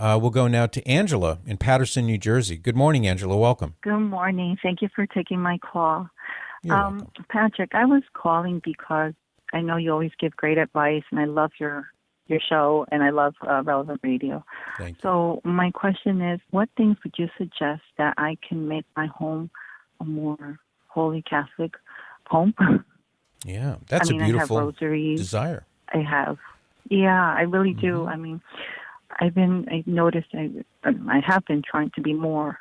We'll go now to Angela in Paterson, New Jersey. Good morning, Angela. Welcome. Good morning. Thank you for taking my call. You're welcome. Patrick, I was calling because I know you always give great advice, and I love your show, and I love Relevant Radio. Thank you. So my question is, what things would you suggest that I can make my home a more holy Catholic home? Yeah, that's a beautiful I have rosaries. desire. I have. Yeah, I really do. I mean, I have been trying to be more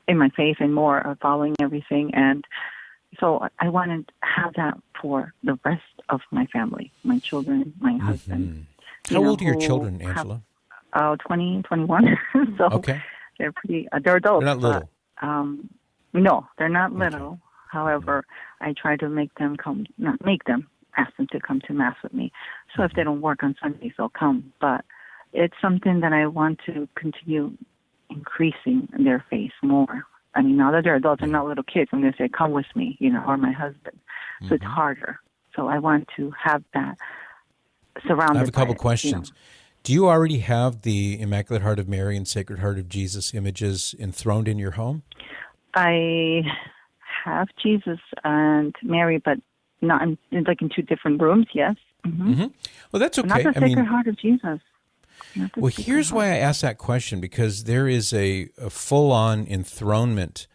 in my faith and more following everything. And so I want to have that for the rest of my family, my children, my husband. How old are your children, Angela? 20, 21. So okay. They're they're adults. They're not little. But, no, they're not little. Okay. However, I try to ask them to come to Mass with me. So if they don't work on Sundays, they'll come. But it's something that I want to continue increasing in their faith more. I mean, now that they're adults and not little kids, I'm going to say, come with me, or my husband. So it's harder. So I want to have that surrounded. I have a couple questions. Do you already have the Immaculate Heart of Mary and Sacred Heart of Jesus images enthroned in your home? I have Jesus and Mary, but not in two different rooms, yes. Well, that's okay. Not the Sacred Heart of Jesus. Well, here's why I asked that question, because there is a full-on enthronement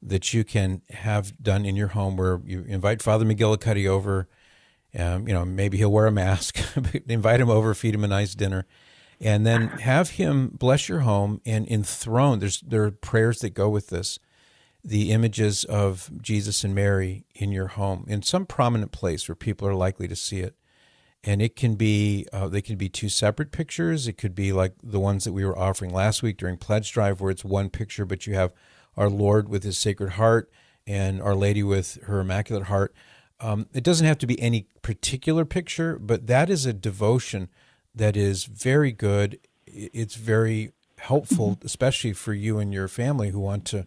that you can have done in your home where you invite Father McGillicuddy over. Maybe he'll wear a mask, invite him over, feed him a nice dinner, and then have him bless your home and enthrone. There are prayers that go with this, the images of Jesus and Mary in your home in some prominent place where people are likely to see it. And it can be, they can be two separate pictures. It could be like the ones that we were offering last week during Pledge Drive, where it's one picture, but you have our Lord with his Sacred Heart and Our Lady with her Immaculate Heart. It doesn't have to be any particular picture, but that is a devotion that is very good. It's very helpful, especially for you and your family who want to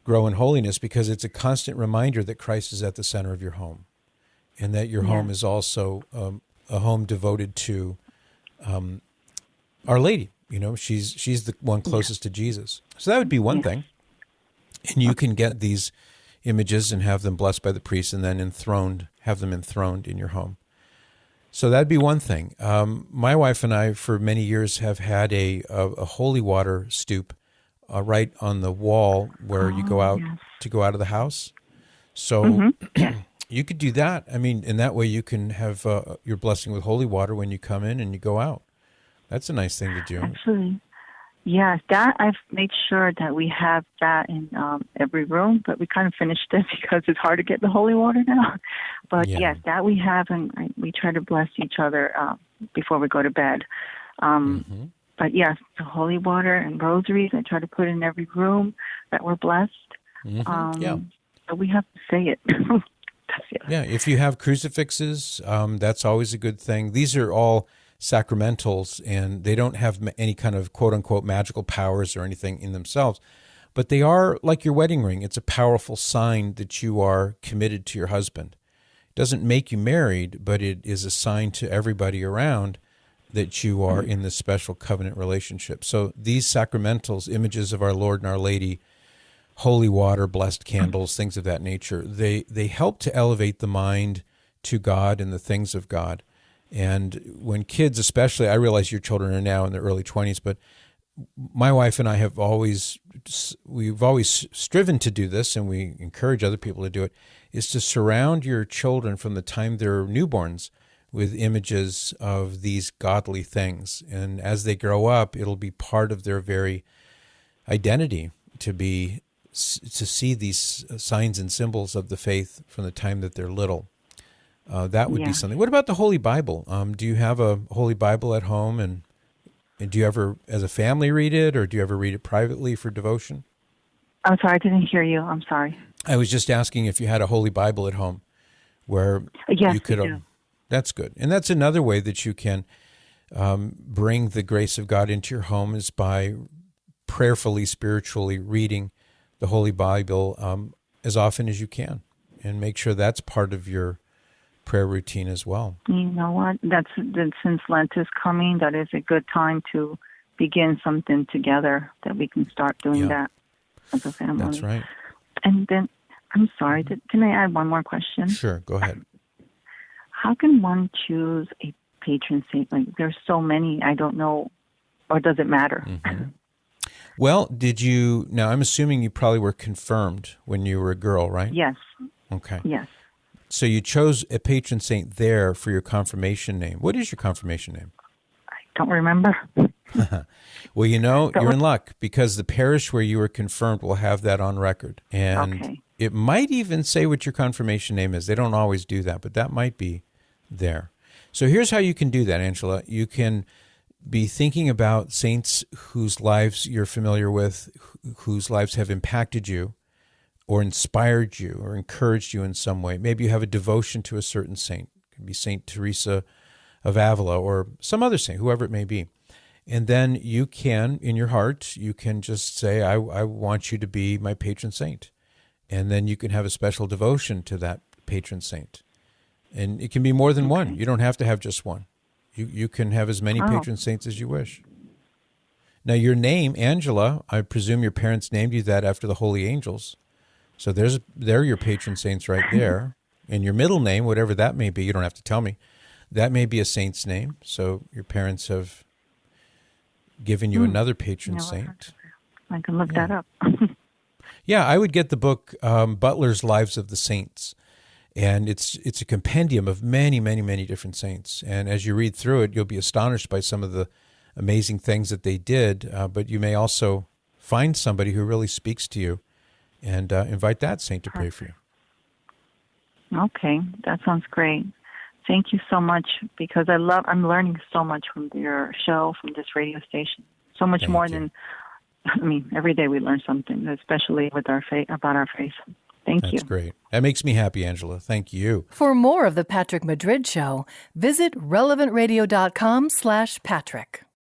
grow in holiness, because it's a constant reminder that Christ is at the center of your home, and that your home is also a home devoted to Our Lady. She's the one closest to Jesus. So that would be one thing. And you can get these images and have them blessed by the priest, and then have them enthroned in your home. So that'd be one thing. My wife and I, for many years, have had a holy water stoop right on the wall where you go out of the house. So you could do that. I mean, in that way you can have your blessing with holy water when you come in and you go out. That's a nice thing to do. Actually, yes, that I've made sure that we have that in every room, but we kind of finished it because it's hard to get the holy water now. But yes, that we have, and we try to bless each other before we go to bed. But yes, the holy water and rosaries, I try to put in every room that we're blessed. But we have to say it. Yeah, if you have crucifixes, that's always a good thing. These are all sacramentals, and they don't have any kind of quote-unquote magical powers or anything in themselves, but they are like your wedding ring. It's a powerful sign that you are committed to your husband. It doesn't make you married, but it is a sign to everybody around that you are in this special covenant relationship. So these sacramentals, images of our Lord and Our Lady, holy water, blessed candles, things of that nature, they help to elevate the mind to God and the things of God. And when kids, especially, I realize your children are now in their early 20s, but my wife and I we've always striven to do this, and we encourage other people to do it, is to surround your children from the time they're newborns with images of these godly things. And as they grow up, it'll be part of their very identity to see these signs and symbols of the faith from the time that they're little. That would be something. What about the Holy Bible? Do you have a Holy Bible at home, and do you ever, as a family, read it, or do you ever read it privately for devotion? I'm sorry, I didn't hear you. I'm sorry. I was just asking if you had a Holy Bible at home where you could... We do. That's good. And that's another way that you can bring the grace of God into your home, is by prayerfully, spiritually reading the Holy Bible as often as you can, and make sure that's part of your prayer routine as well. You know what? Since Lent is coming, that is a good time to begin something together that we can start doing that as a family. That's right. And then, I'm sorry, can I add one more question? Sure, go ahead. How can one choose a patron saint? Like, there's so many, I don't know, or does it matter? Mm-hmm. Well, now I'm assuming you probably were confirmed when you were a girl, right? Yes. Okay. Yes. So you chose a patron saint there for your confirmation name. What is your confirmation name? I don't remember. Well, you're in luck because the parish where you were confirmed will have that on record. And it might even say what your confirmation name is. They don't always do that, but that might be there. So here's how you can do that, Angela. You can be thinking about saints whose lives you're familiar with, whose lives have impacted you or inspired you or encouraged you in some way. Maybe you have a devotion to a certain saint. It could be Saint Teresa of Avila or some other saint, whoever it may be. And then you can, in your heart, you can just say, I want you to be my patron saint. And then you can have a special devotion to that patron saint. And it can be more than one. You don't have to have just one. You can have as many patron saints as you wish. Now, your name, Angela, I presume your parents named you that after the holy angels. So they're your patron saints right there. And your middle name, whatever that may be, you don't have to tell me, that may be a saint's name. So your parents have given you another patron saint. I can look that up. Yeah, I would get the book Butler's Lives of the Saints. And it's a compendium of many, many, many different saints. And as you read through it, you'll be astonished by some of the amazing things that they did. But you may also find somebody who really speaks to you and invite that saint to pray for you. Okay, that sounds great. Thank you so much, because I'm learning so much from your show, from this radio station. So much more than, every day we learn something, especially with our faith, about our faith. Thank you. That's great. That makes me happy, Angela. Thank you. For more of The Patrick Madrid Show, visit relevantradio.com/Patrick.